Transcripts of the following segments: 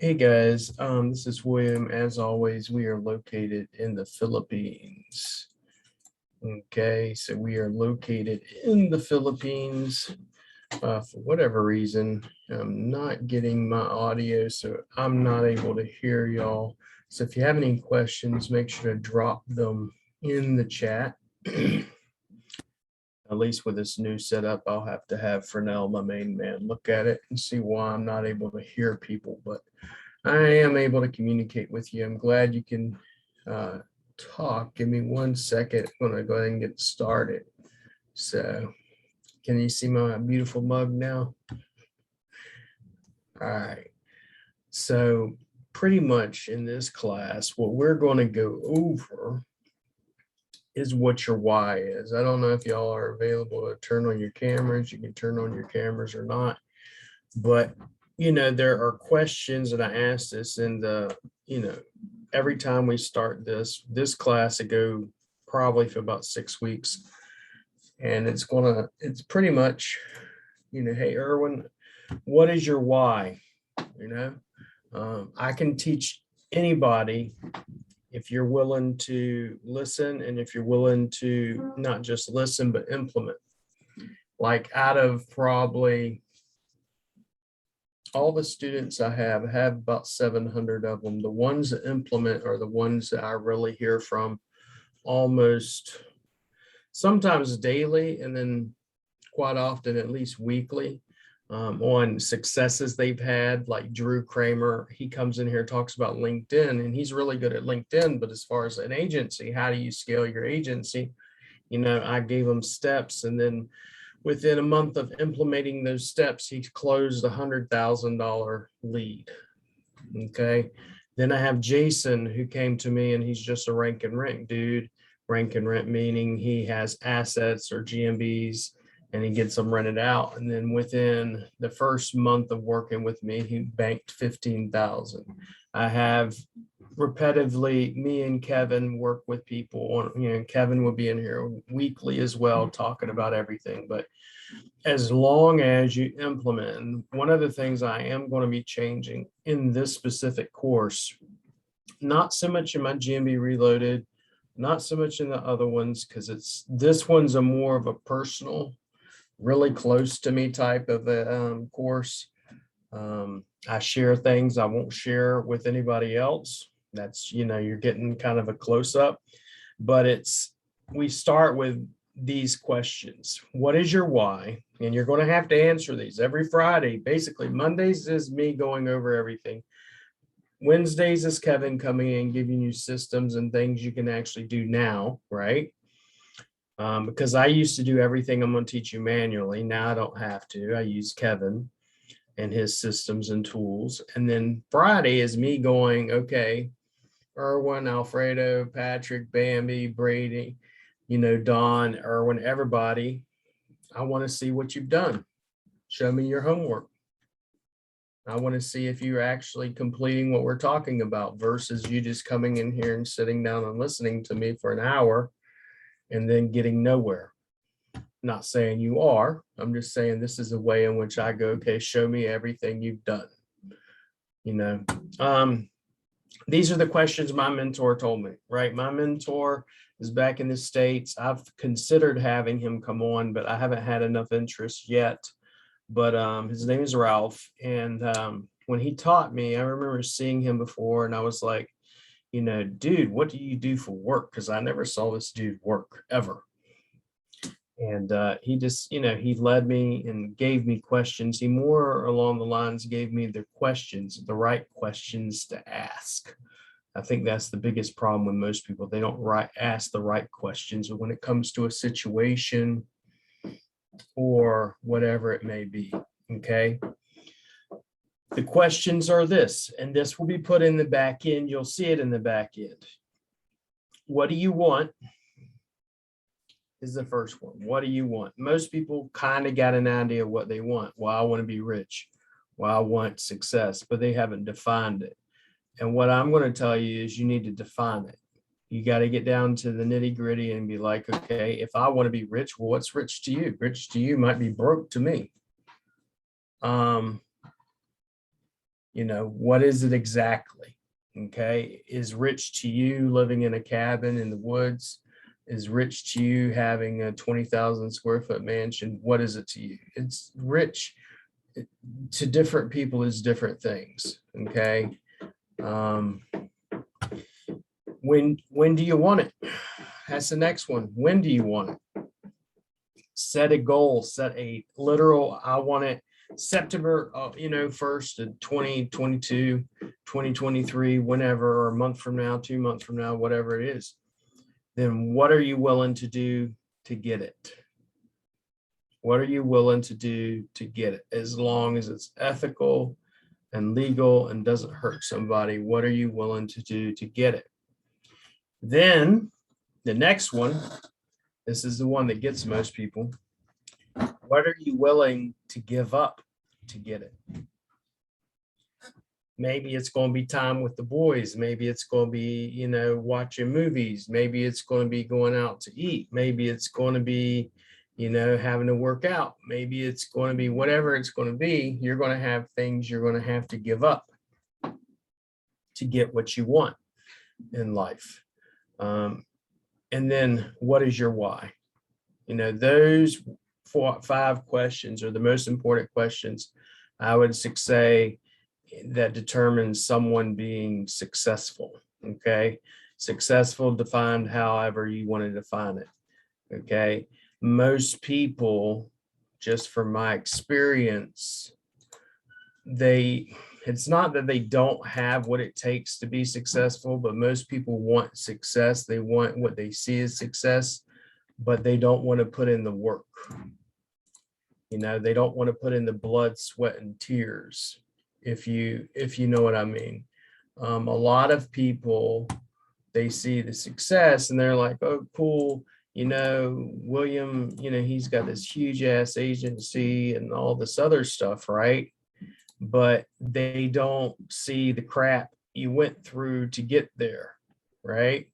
Hey guys, this is William. As always, we are located in the Philippines. Okay, so we are located in the Philippines. For whatever reason, I'm not getting my audio, so I'm not able to hear y'all. So if you have any questions, make sure to drop them in the chat. At least with this new setup, I'll have to have Fernell, my main man, look at it and see why I'm not able to hear people, but I am able to communicate with you. I'm glad you can talk. Give me 1 second. I'm going to go ahead and get started. So can you see my beautiful mug now? All right. So pretty much in this class, what we're going to go over is what your why is. I don't know if y'all are available to turn on your cameras. You can turn on your cameras or not. But, there are questions that I ask this in the, every time we start this class, it go probably for about 6 weeks. And it's pretty much, hey, Erwin, what is your why? I can teach anybody if you're willing to listen and if you're willing to not just listen, but implement. Like out of probably all the students I have about 700 of them. The ones that implement are the ones that I really hear from almost sometimes daily, and then quite often at least weekly, on successes they've had. Like Drew Kramer, he comes in here, talks about LinkedIn, and he's really good at LinkedIn. But as far as an agency, how do you scale your agency? I gave him steps, and then within a month of implementing those steps, he closed $100,000 lead. Okay. Then I have Jason, who came to me, and he's just a rank and rent dude. Rank and rent meaning he has assets or GMBs and he gets them rented out. And then within the first month of working with me, he banked 15,000. I have repetitively, me and Kevin work with people on, Kevin will be in here weekly as well, talking about everything. But as long as you implement, and one of the things I am going to be changing in this specific course, not so much in my GMB Reloaded, not so much in the other ones, because this one's a more of a personal, really close to me type of a course. I share things I won't share with anybody else. That's, you're getting kind of a close up, but we start with these questions. What is your why? And you're going to have to answer these every Friday. Basically, Mondays is me going over everything. Wednesdays is Kevin coming in, giving you systems and things you can actually do now, right? Because I used to do everything I'm going to teach you manually. Now I don't have to. I use Kevin and his systems and tools. And then Friday is me going, okay, Erwin, Alfredo, Patrick, Bambi, Brady, Don, Erwin, everybody, I want to see what you've done. Show me your homework. I want to see if you're actually completing what we're talking about versus you just coming in here and sitting down and listening to me for an hour and then getting nowhere. Not saying you are. I'm just saying this is a way in which I go, okay, show me everything you've done. These are the questions my mentor told me, right? My mentor is back in the States. I've considered having him come on, but I haven't had enough interest yet. But his name is Ralph. And when he taught me, I remember seeing him before and I was like, dude, what do you do for work? Because I never saw this dude work ever. And he just, he led me and gave me questions. He more along the lines gave me the questions, the right questions to ask. I think that's the biggest problem with most people. They don't ask the right questions when it comes to a situation or whatever it may be. Okay. The questions are this, and this will be put in the back end. You'll see it in the back end. What do you want? Is the first one. What do you want? Most people kind of got an idea of what they want. Well, I want to be rich. Well, I want success, but they haven't defined it. And what I'm going to tell you is you need to define it. You got to get down to the nitty gritty and be like, okay, if I want to be rich, well, what's rich to you? Rich to you might be broke to me. what is it exactly? Okay. Is rich to you living in a cabin in the woods? Is rich to you having a 20,000 square foot mansion? What is it to you? It's rich to different people is different things. Okay. When do you want it? That's the next one. When do you want it? Set a goal, set a literal, I want it September, 1st of 2022, 2023, whenever, or a month from now, 2 months from now, whatever it is. Then what are you willing to do to get it? What are you willing to do to get it? As long as it's ethical and legal and doesn't hurt somebody, what are you willing to do to get it? Then the next one, this is the one that gets most people. What are you willing to give up to get it? Maybe it's going to be time with the boys. Maybe it's going to be, watching movies. Maybe it's going to be going out to eat. Maybe it's going to be, having to work out. Maybe it's going to be whatever it's going to be. You're going to have things you're going to have to give up to get what you want in life. And then what is your why? Those 5 questions are the most important questions, I would say, that determines someone being successful. Okay. Successful defined however you want to define it. Okay. Most people, just from my experience, it's not that they don't have what it takes to be successful, but most people want success. They want what they see as success, but they don't want to put in the work. They don't want to put in the blood, sweat, and tears, if you know what I mean. A lot of people, they see the success and they're like, oh, cool. William, he's got this huge ass agency and all this other stuff, right? But they don't see the crap you went through to get there, right?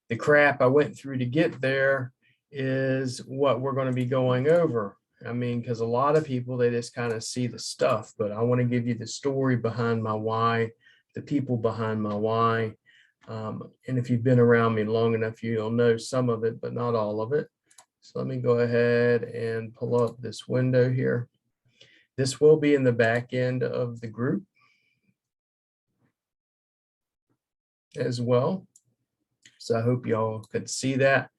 The crap I went through to get there is what we're going to be going over. I mean, because a lot of people, they just kind of see the stuff, but I want to give you the story behind my why, the people behind my why. And if you've been around me long enough, you'll know some of it, but not all of it. So let me go ahead and pull up this window here. This will be in the back end of the group as well. So I hope y'all could see that.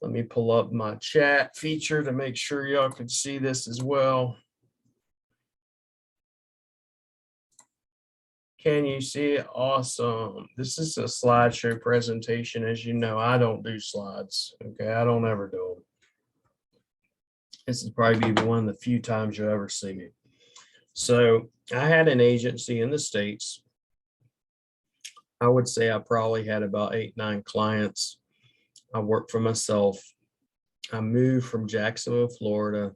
Let me pull up my chat feature to make sure y'all could see this as well. Can you see it? Awesome. This is a slideshow presentation. As you know, I don't do slides. Okay, I don't ever do them. This is probably one of the few times you'll ever see me. So I had an agency in the States. I would say I probably had about 8, 9 clients. I worked for myself. I moved from Jacksonville, Florida.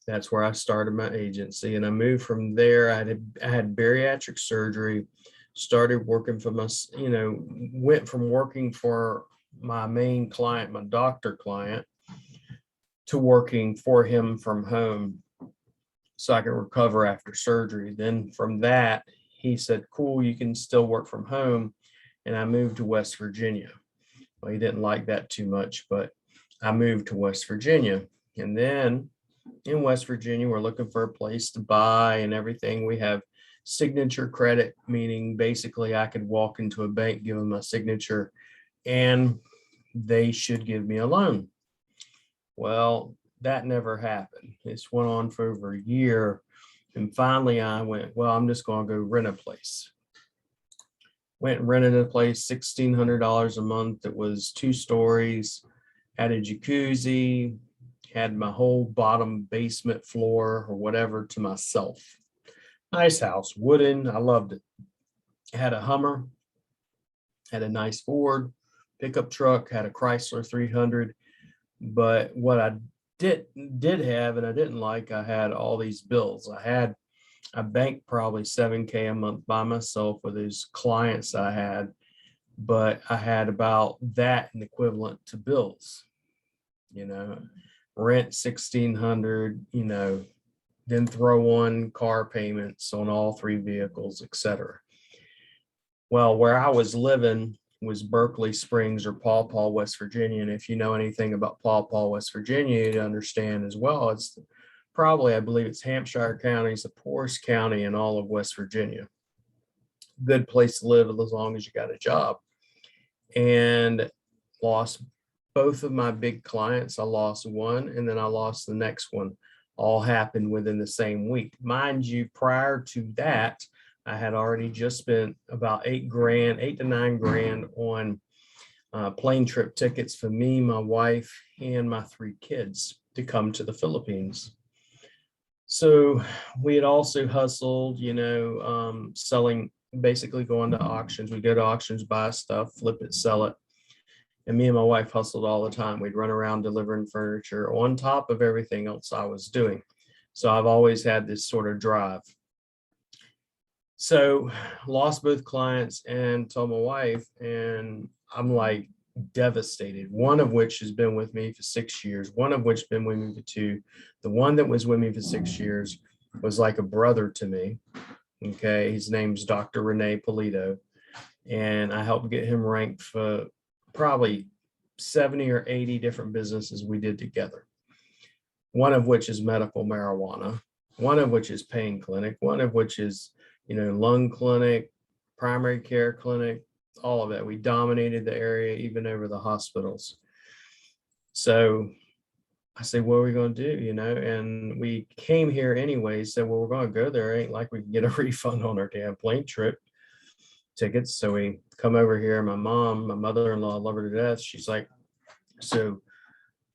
That's where I started my agency. And I moved from there. I had bariatric surgery, started working for my, went from working for my main client, my doctor client, to working for him from home so I could recover after surgery. Then from that, he said, cool, you can still work from home. And I moved to West Virginia. Well, he didn't like that too much, but I moved to West Virginia. And then in West Virginia, we're looking for a place to buy and everything. We have signature credit, meaning basically I could walk into a bank, give them my signature, and they should give me a loan. Well, that never happened. This went on for over a year. And finally I went, well, I'm just going to go rent a place. Went and rented a place, $1,600 a month. It was 2 stories, had a jacuzzi, had my whole bottom basement floor or whatever to myself. Nice house, wooden. I loved it. Had a Hummer, had a nice Ford pickup truck, had a Chrysler 300. But what I did have, and I didn't like, I had all these bills. I banked probably $7K a month by myself with those clients I had, but I had about that in equivalent to bills, rent $1,600, then throw on car payments on all 3 vehicles, etc. Well, where I was living was Berkeley Springs or Paw Paw, West Virginia. And if you know anything about Paw Paw, West Virginia, you'd understand as well. It's probably, I believe it's Hampshire County, it's the poorest county in all of West Virginia. Good place to live as long as you got a job. And lost both of my big clients. I lost one and then I lost the next one. All happened within the same week. Mind you, prior to that, I had already just spent about $8 to $9 grand on plane trip tickets for me, my wife, and my 3 kids to come to the Philippines. So we had also hustled, selling, basically going to auctions. We go to auctions, buy stuff, flip it, sell it. And me and my wife hustled all the time. We'd run around delivering furniture on top of everything else I was doing. So I've always had this sort of drive. So lost both clients and told my wife, and I'm like devastated. One of which has been with me for 6 years, one of which been with me for 2. The one that was with me for 6 years was like a brother to me. Okay, his name's Dr. Rene Polito, and I helped get him ranked for probably 70 or 80 different businesses we did together. One of which is medical marijuana, one of which is pain clinic, one of which is, lung clinic, primary care clinic, all of that. We dominated the area, even over the hospitals. So I said, what are we going to do? And we came here anyway, said, well, we're going to go there. Ain't like we can get a refund on our damn plane trip tickets. So we come over here. My mother-in-law, love her to death. She's like, so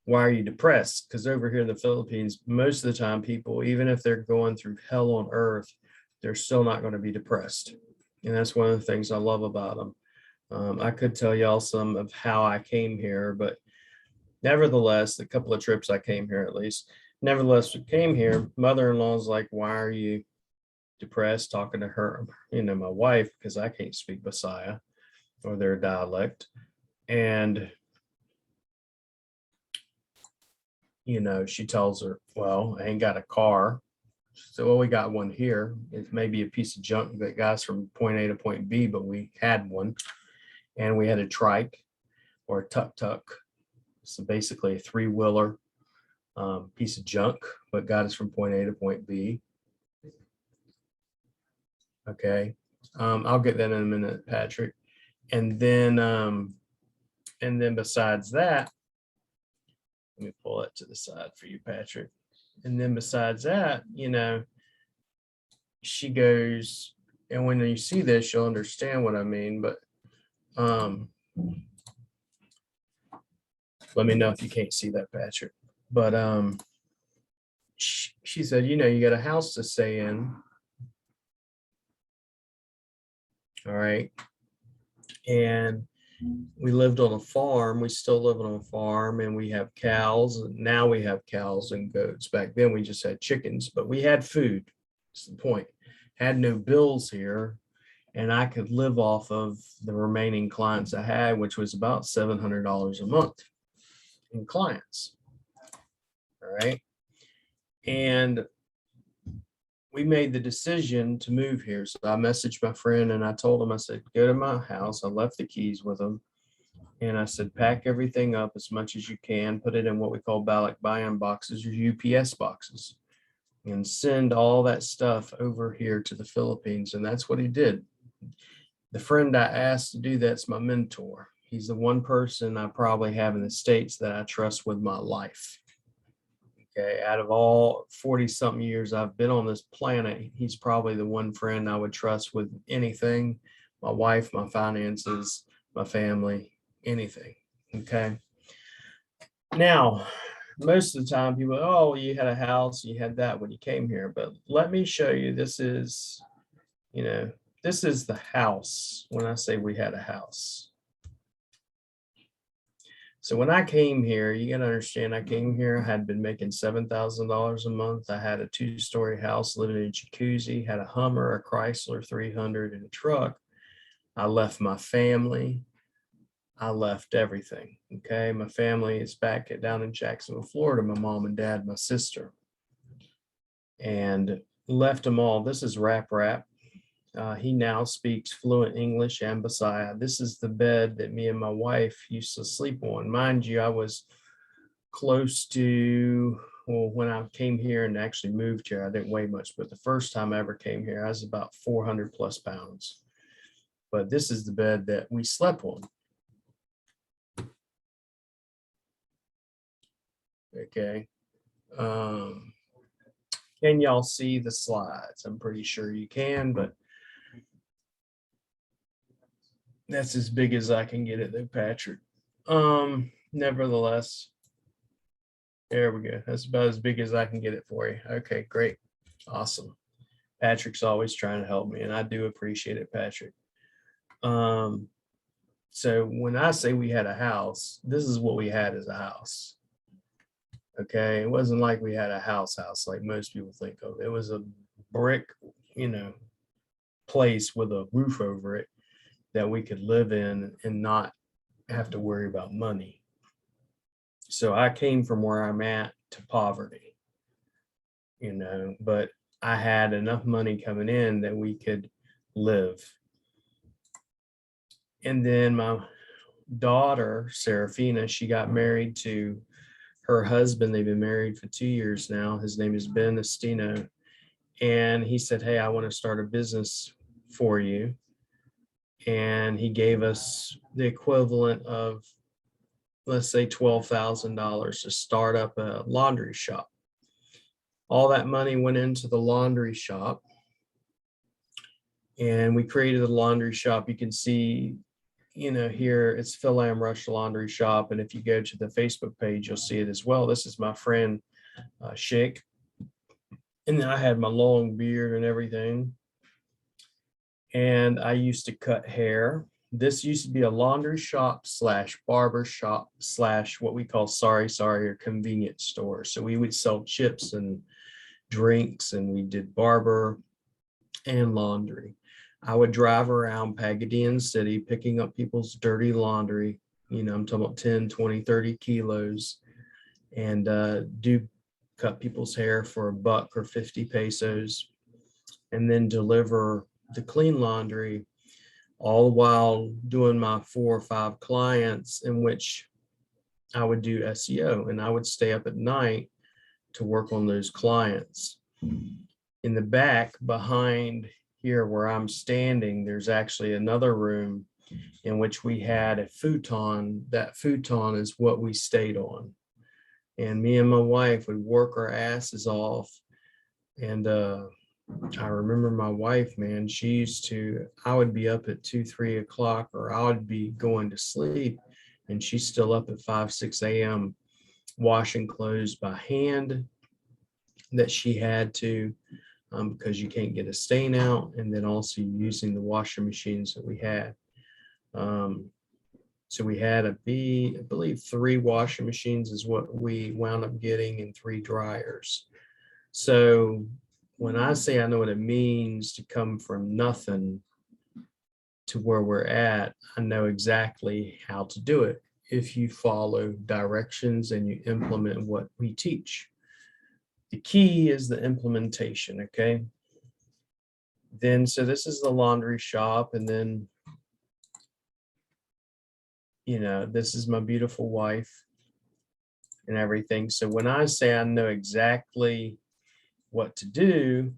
why are you depressed? Because over here in the Philippines, most of the time people, even if they're going through hell on earth, they're still not going to be depressed. And that's one of the things I love about them. I could tell y'all some of how I came here, but nevertheless, the couple of trips I came here at least, nevertheless, we came here, mother-in-law's like, why are you depressed? Talking to her, my wife, because I can't speak Bisaya or their dialect. And she tells her, well, I ain't got a car. So, well, we got one here. It may be a piece of junk that got us from point A to point B, but we had one. And we had a trike or a tuk-tuk. So basically a 3-wheeler piece of junk, but got us from point A to point B. Okay. I'll get that in a minute, Patrick. And then besides that, let me pull that to the side for you, Patrick. And then besides that, she goes, and when you see this, you'll understand what I mean, but let me know if you can't see that, Patrick. But she said, you got a house to stay in. All right. And we lived on a farm. We still live on a farm, and we have cows. Now we have cows and goats. Back then we just had chickens, but we had food. That's the point. Had no bills here, and I could live off of the remaining clients I had, which was about $700 a month in clients. All right. And we made the decision to move here. So I messaged my friend and I told him, I said, go to my house. I left the keys with him. And I said, pack everything up as much as you can, put it in what we call ballot buy-in boxes or UPS boxes, and send all that stuff over here to the Philippines. And that's what he did. The friend I asked to do that's my mentor. He's the one person I probably have in the States that I trust with my life. Okay, out of all 40 something years I've been on this planet, he's probably the one friend I would trust with anything, my wife, my finances, my family, anything. Okay. Now, most of the time people, oh, you had a house, you had that when you came here, but let me show you, this is the house when I say we had a house. So when I came here, you got to understand, I came here, I had been making $7,000 a month. I had a 2-story house, living in a jacuzzi, had a Hummer, a Chrysler 300, and a truck. I left my family. I left everything. Okay. My family is back down in Jacksonville, Florida, my mom and dad, my sister. and left them all. This is Rap. He now speaks fluent English and Bisaya. This is the bed that me and my wife used to sleep on. Mind you, I was close to, well, when I came here and actually moved here, I didn't weigh much, but the first time I ever came here, I was about 400 plus pounds. But this is the bed that we slept on. Okay. Can y'all see the slides? I'm pretty sure you can, but that's as big as I can get it though, Patrick. Nevertheless, there we go. That's about as big as I can get it for you. Okay, great. Awesome. Patrick's always trying to help me, and I do appreciate it, Patrick. So when I say we had a house, this is what we had as a house. Okay, it wasn't like we had a house like most people think of. It was a brick, place with a roof over it that we could live in and not have to worry about money. So I came from where I'm at to poverty, but I had enough money coming in that we could live. And then my daughter, Serafina, she got married to her husband. They've been married for 2 years now. His name is Ben Estino. And he said, hey, I want to start a business for you. And he gave us the equivalent of, let's say, $12,000 to start up a laundry shop. All that money went into the laundry shop. And we created a laundry shop. You can see, here it's Phil Lamb Rush Laundry Shop. And if you go to the Facebook page, you'll see it as well. This is my friend, Shake. And then I had my long beard and everything. And I used to cut hair. This used to be a laundry shop / barber shop / what we call sorry or convenience store. So we would sell chips and drinks, and we did barber and laundry. I would drive around Pagadian City picking up people's dirty laundry. I'm talking about 10, 20, 30 kilos, and do cut people's hair for $1 or 50 pesos, and then deliver the clean laundry, all while doing my 4 or 5 clients, in which I would do SEO, and I would stay up at night to work on those clients. In the back behind here where I'm standing, there's actually another room in which we had a futon. That futon is what we stayed on. And me and my wife would work our asses off. And I remember my wife, man, I would be up at 2, 3 o'clock, or I would be going to sleep, and she's still up at 5, 6 a.m. washing clothes by hand that she had to, because you can't get a stain out, and then also using the washer machines that we had. So we had I believe 3 washing machines is what we wound up getting, and 3 dryers. So when I say I know what it means to come from nothing to where we're at, I know exactly how to do it if you follow directions and you implement what we teach. The key is the implementation, okay? Then, so this is the laundry shop, and then, this is my beautiful wife and everything. So when I say I know exactly what to do,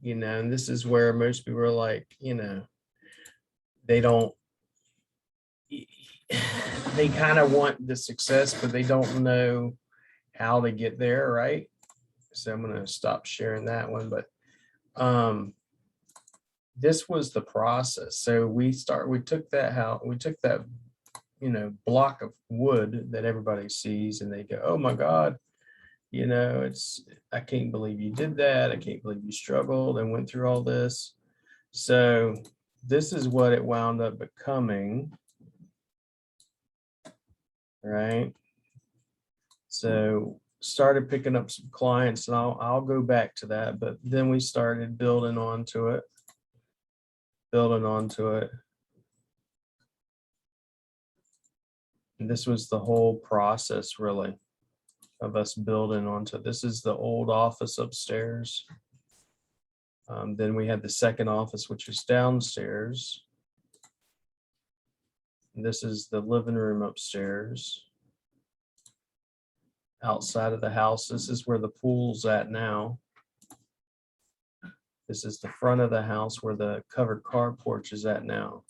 and this is where most people are like, they don't, they kind of want the success, but they don't know how to get there, right? So I'm going to stop sharing that one, but this was the process. So we took that block of wood that everybody sees, and they go, oh my God, I can't believe you did that. I can't believe you struggled and went through all this. So this is what it wound up becoming, right? So started picking up some clients, and I'll go back to that, but then we started building onto it. And this was the whole process, really. of us building onto. This is the old office upstairs. Then we had the second office, which was downstairs. This is the living room upstairs. Outside of the house, this is where the pool's at now. This is the front of the house where the covered carport is at now.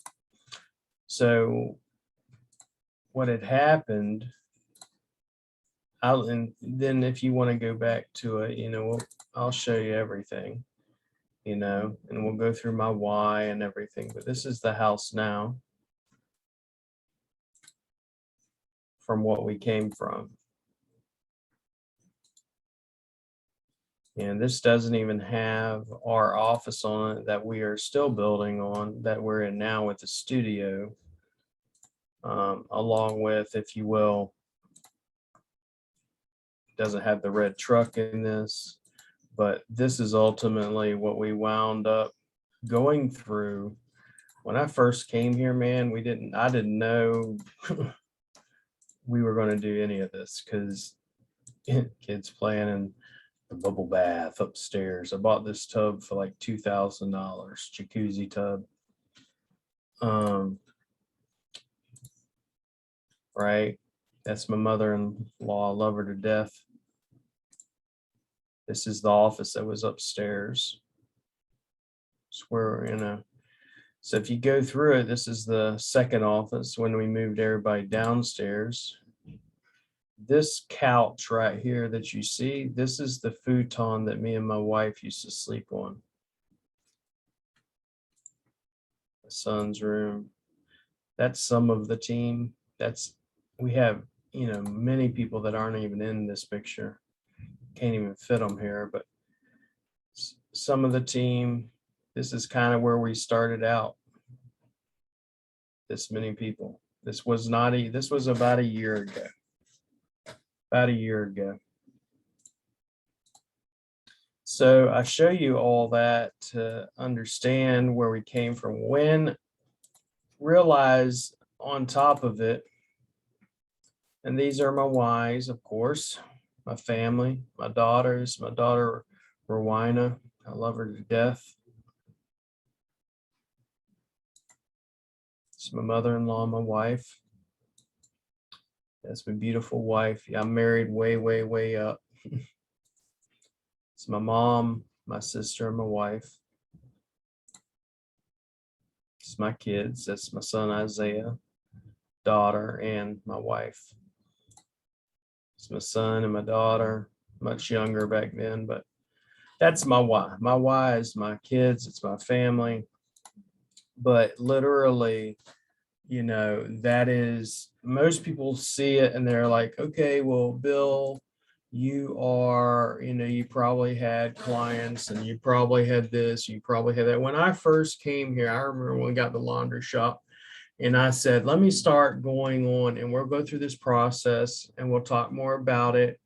So what had happened, and then if you want to go back to it, I'll show you everything, and we'll go through my why and everything. But this is the house now from what we came from. And this doesn't even have our office on it that we are still building on, that we're in now with the studio, along with, if you will, doesn't have the red truck in this, but this is ultimately what we wound up going through. When I first came here, man, I didn't know we were going to do any of this, because kids playing in the bubble bath upstairs. I bought this tub for like $2,000, jacuzzi tub. Right, that's my mother-in-law. I love her to death. This is the office that was upstairs. It's where so if you go through it, this is the second office when we moved everybody downstairs. This couch right here that you see, this is the futon that me and my wife used to sleep on. My son's room. That's some of the team. We have, many people that aren't even in this picture. Can't even fit them here, but some of the team. This is kind of where we started out. This many people. This was about a year ago. About a year ago. So I show you all that to understand where we came from. When realize on top of it, and these are my whys, of course, my family, my daughters, my daughter Rowena, I love her to death. It's my mother-in-law, my wife. That's my beautiful wife. Yeah, I'm married way, way, way up. It's my mom, my sister, and my wife. It's my kids. That's my son Isaiah, daughter, and my wife. It's my son and my daughter, much younger back then, but that's my why. My why is my kids, it's my family. But literally, that is, most people see it and they're like, okay, well, Bill, you probably had clients and you probably had this, you probably had that. When I first came here, I remember when we got the laundry shop, and I said, let me start going on and we'll go through this process and we'll talk more about it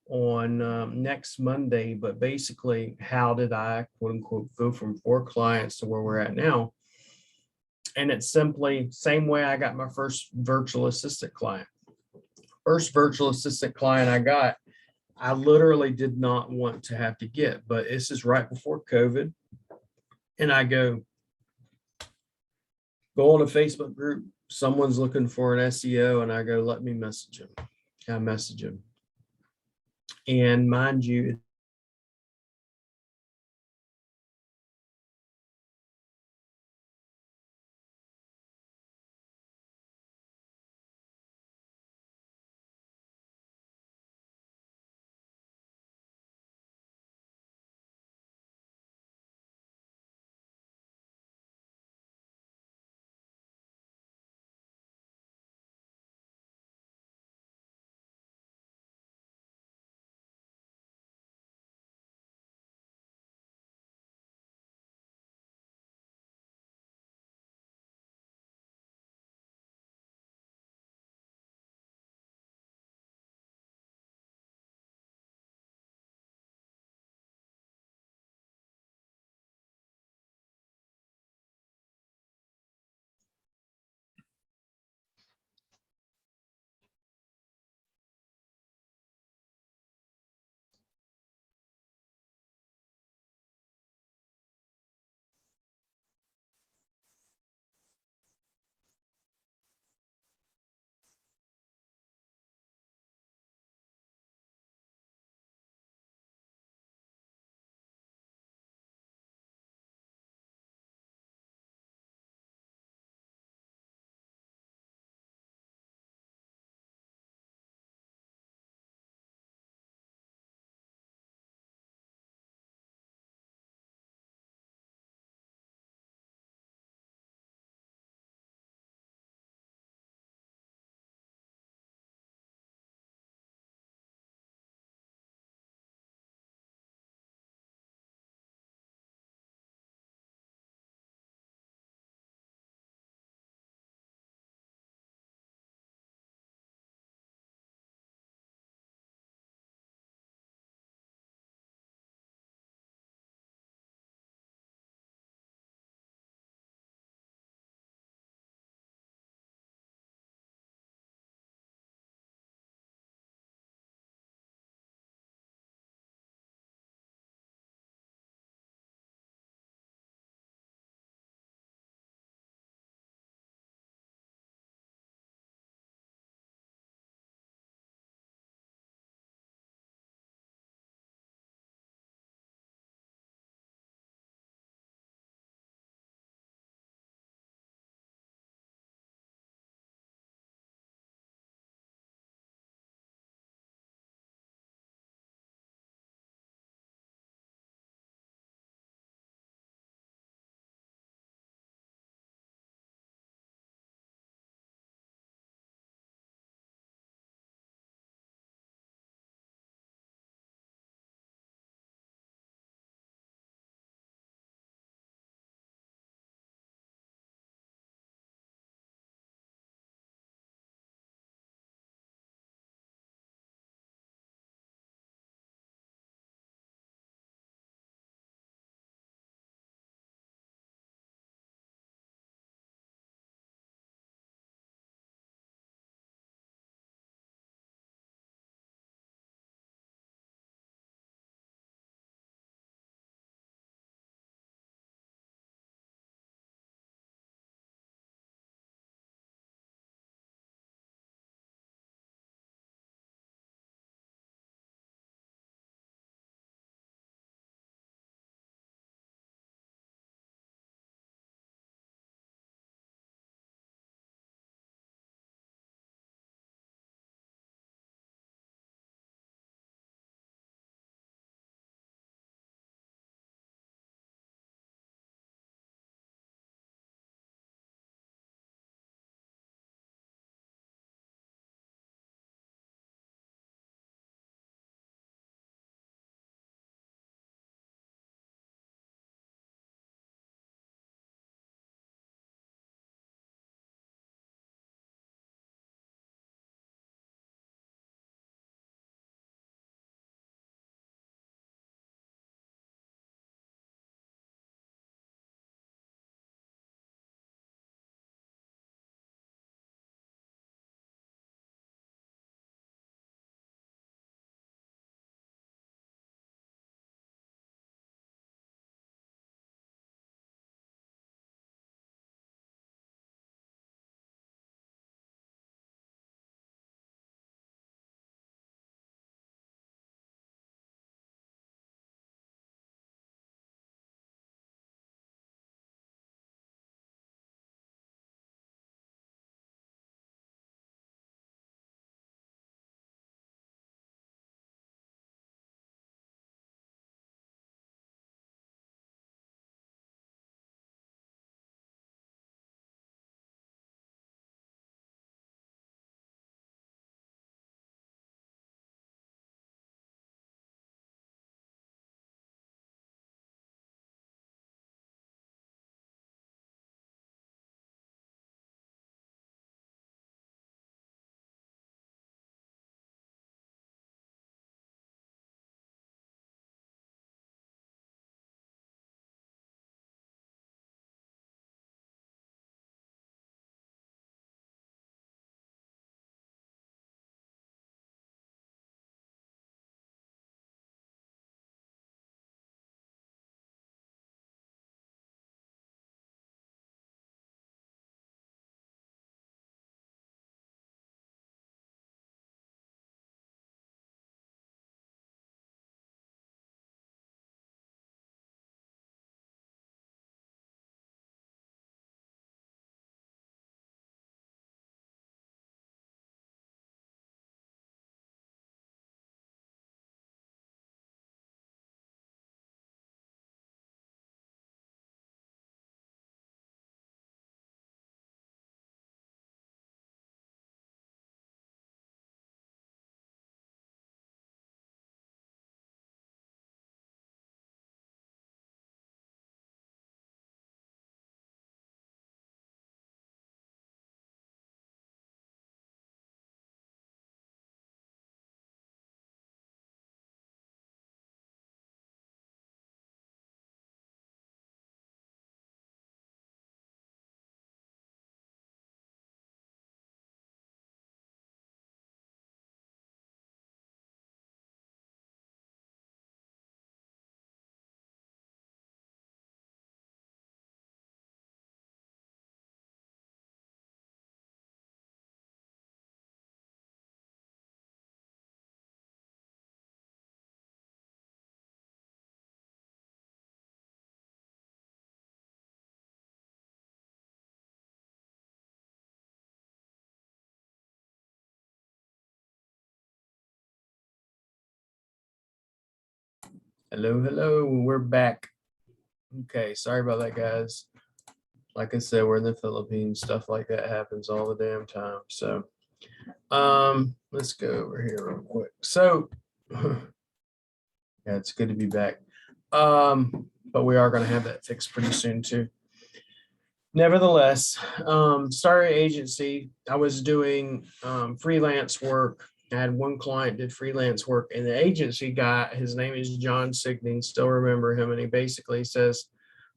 on next Monday. But basically, how did I, quote unquote, go from 4 clients to where we're at now? And it's simply same way I got my first virtual assistant client. First virtual assistant client I got, I literally did not want to have to get, but this is right before COVID. And I go on a Facebook group, someone's looking for an SEO, and I go, let me message him. I message him. And mind you, Hello, hello, we're back. Okay, sorry about that, guys. Like I said, we're in the Philippines. Stuff like that happens all the damn time. So, let's go over here real quick. So, yeah, it's good to be back. But we are going to have that fixed pretty soon too. Nevertheless, started agency. I was doing freelance work. I had one client did freelance work, and the agency guy, his name is John Signing, still remember him, and he basically says,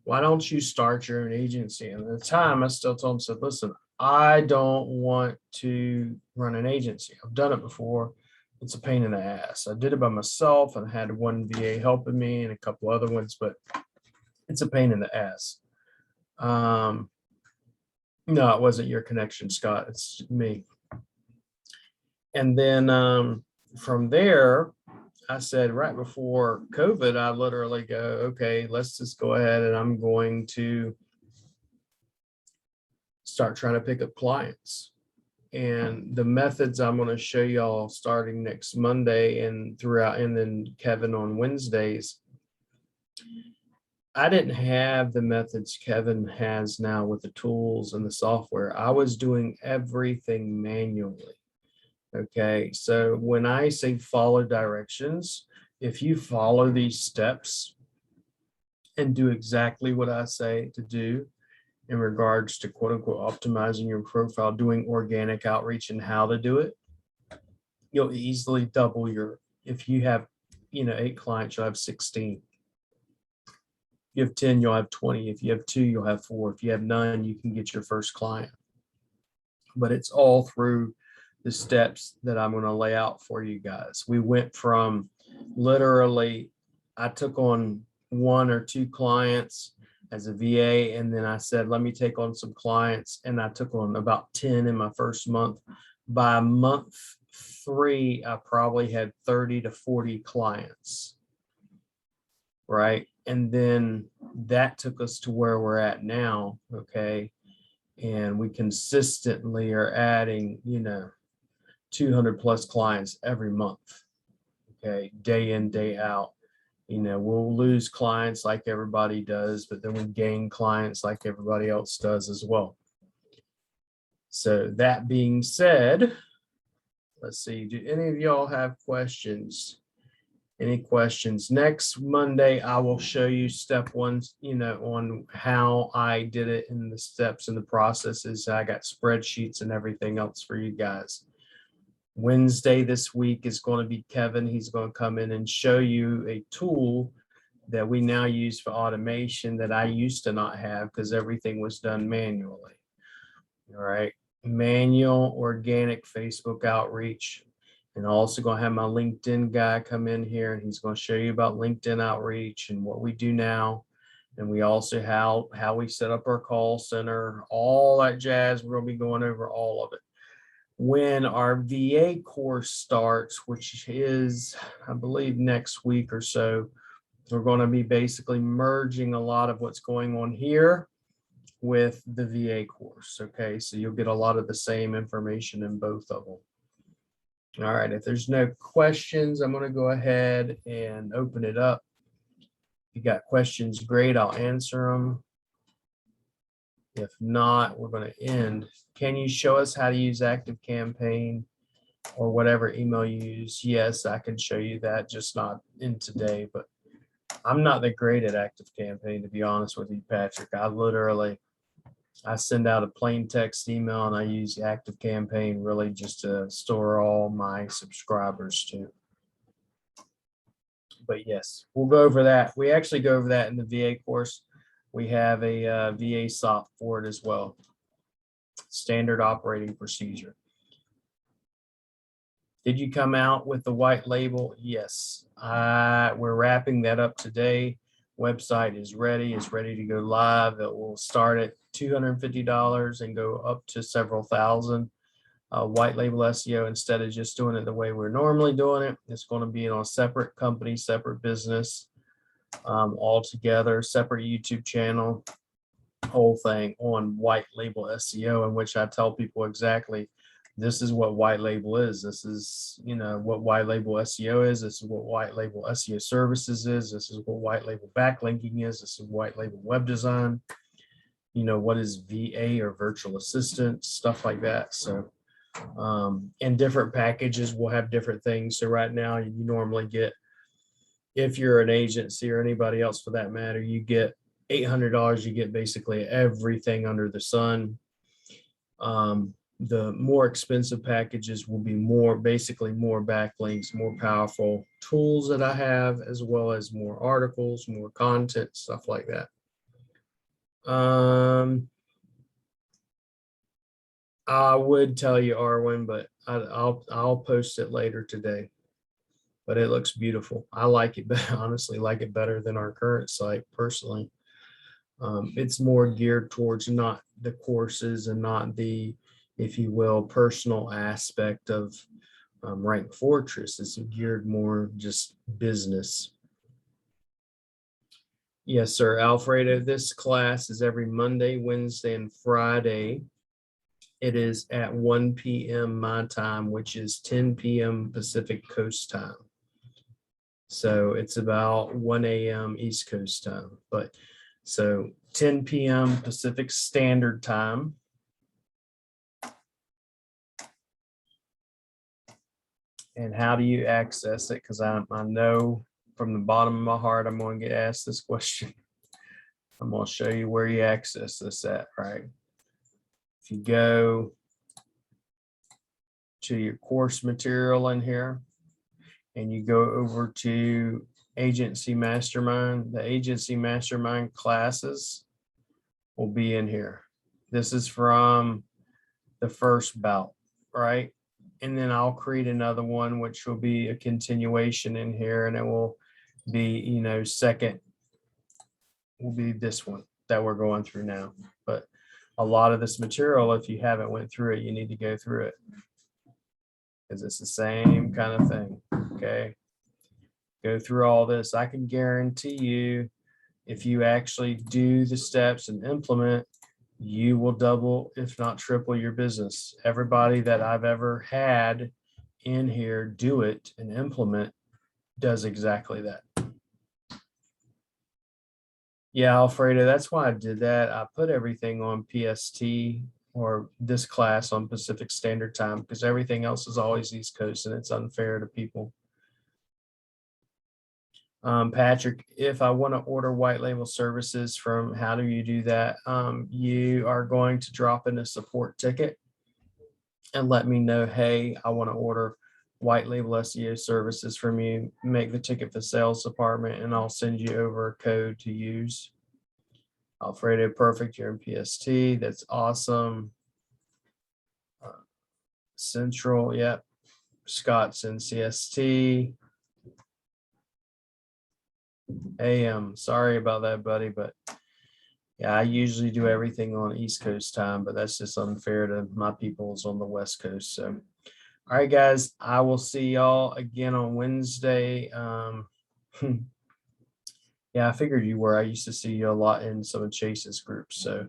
"Why don't you start your own agency?" And at the time, I still told him, said, "Listen, I don't want to run an agency. I've done it before. It's a pain in the ass. I did it by myself, and I had one VA helping me and a couple other ones, but it's a pain in the ass." No, it wasn't your connection, Scott. It's me. And then from there, I said right before COVID, I literally go, okay, let's just go ahead and I'm going to start trying to pick up clients. And the methods I'm going to show y'all starting next Monday and throughout, and then Kevin on Wednesdays. I didn't have the methods Kevin has now with the tools and the software. I was doing everything manually. Okay, so when I say follow directions, if you follow these steps and do exactly what I say to do in regards to quote unquote optimizing your profile, doing organic outreach and how to do it, you'll easily double your, if you have, 8 clients, you'll have 16. If you have 10, you'll have 20. If you have 2, you'll have 4. If you have none, you can get your first client. But it's all through the steps that I'm going to lay out for you guys. We went from literally, I took on 1 or 2 clients as a VA, and then I said, let me take on some clients, and I took on about 10 in my first month. By month 3, I probably had 30 to 40 clients, right? And then that took us to where we're at now, okay? And we consistently are adding, 200 plus clients every month, okay, day in, day out. We'll lose clients like everybody does, but then we gain clients like everybody else does as well. So that being said, let's see, do any of y'all have questions? Any questions? Next Monday, I will show you step 1, on how I did it and the steps and the processes. I got spreadsheets and everything else for you guys. Wednesday this week is going to be Kevin. He's going to come in and show you a tool that we now use for automation that I used to not have because everything was done manually. All right. Manual organic Facebook outreach. And also going to have my LinkedIn guy come in here, and he's going to show you about LinkedIn outreach and what we do now. And we also how we set up our call center, all that jazz. We're going to be going over all of it. When our VA course starts, which is, I believe, next week or so, we're going to be basically merging a lot of what's going on here with the VA course. Okay, so you'll get a lot of the same information in both of them. All right, if there's no questions, I'm going to go ahead and open it up. If you got questions, great, I'll answer them. If not, we're going to end. Can you show us how to use ActiveCampaign or whatever email you use? Yes, I can show you that, just not in today, but I'm not that great at ActiveCampaign, to be honest with you, Patrick. I send out a plain text email, and I use ActiveCampaign really just to store all my subscribers to. But yes, we'll go over that. We actually go over that in the VA course. We have a VA SOP for it as well. Standard operating procedure. Did you come out with the white label? Yes. We're wrapping that up today. Website is ready. It's ready to go live. It will start at $250 and go up to several thousand. White label SEO, instead of just doing it the way we're normally doing it, it's going to be on a separate company, separate business, all together, separate YouTube channel, whole thing on white label SEO, in which I tell people exactly this is what white label is. This is, you know, what white label SEO is. This is what white label SEO services is. This is what white label backlinking is. This is white label web design. You know, what is VA or virtual assistant, stuff like that. So, and different packages will have different things. So right now you normally get, if you're an agency or anybody else for that matter, you get $800. You get basically everything under the sun. The more expensive packages will be basically more backlinks, more powerful tools that I have, as well as more articles, more content, stuff like that. I would tell you, Arwen, but I'll post it later today. But it looks beautiful. I like it, but honestly like it better than our current site personally. It's more geared towards not the courses and not the, if you will, personal aspect of Rank Fortress. It's geared more just business. Yes, sir, Alfredo. This class is every Monday, Wednesday, and Friday. It is at 1 p.m. my time, which is 10 p.m. Pacific Coast time. So it's about 1 a.m. East Coast time. But so 10 p.m. Pacific Standard Time. And how do you access it? Because I know from the bottom of my heart, I'm going to get asked this question. I'm going to show you where you access this at, right? If you go to your course material in here and you go over to Agency Mastermind, the Agency Mastermind classes will be in here. This is from the first bout, right? And then I'll create another one, which will be a continuation in here, and it will be, you know, second will be this one that we're going through now. But a lot of this material, if you haven't went through it, you need to go through it because it's the same kind of thing. Okay. Go through all this. I can guarantee you, if you actually do the steps and implement, you will double, if not triple, your business. Everybody that I've ever had in here do it and implement does exactly that. Yeah, Alfredo, that's why I did that. I put everything on PST, or this class on Pacific Standard Time, because everything else is always East Coast and it's unfair to people. Patrick, if I want to order white label services from, how do you do that? You are going to drop in a support ticket and let me know, hey, I want to order white label SEO services from you. Make the ticket for sales department and I'll send you over a code to use. Alfredo, perfect. You're in PST. That's awesome. Central, yep. Scott's in CST. AM, sorry about that, buddy, but yeah, I usually do everything on East Coast time, but that's just unfair to my peoples on the West Coast. So, all right, guys, I will see y'all again on Wednesday. Yeah, I figured you were. I used to see you a lot in some of Chase's groups. So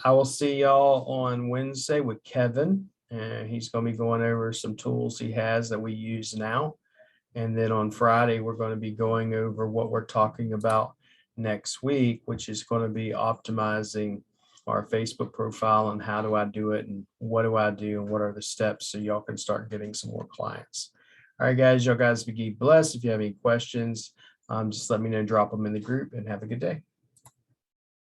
I will see y'all on Wednesday with Kevin, and he's going to be going over some tools he has that we use now. And then on Friday, we're going to be going over what we're talking about next week, which is going to be optimizing our Facebook profile and how do I do it and what do I do and what are the steps so y'all can start getting some more clients. All right, guys, y'all guys be blessed. If you have any questions, just let me know, drop them in the group, and have a good day.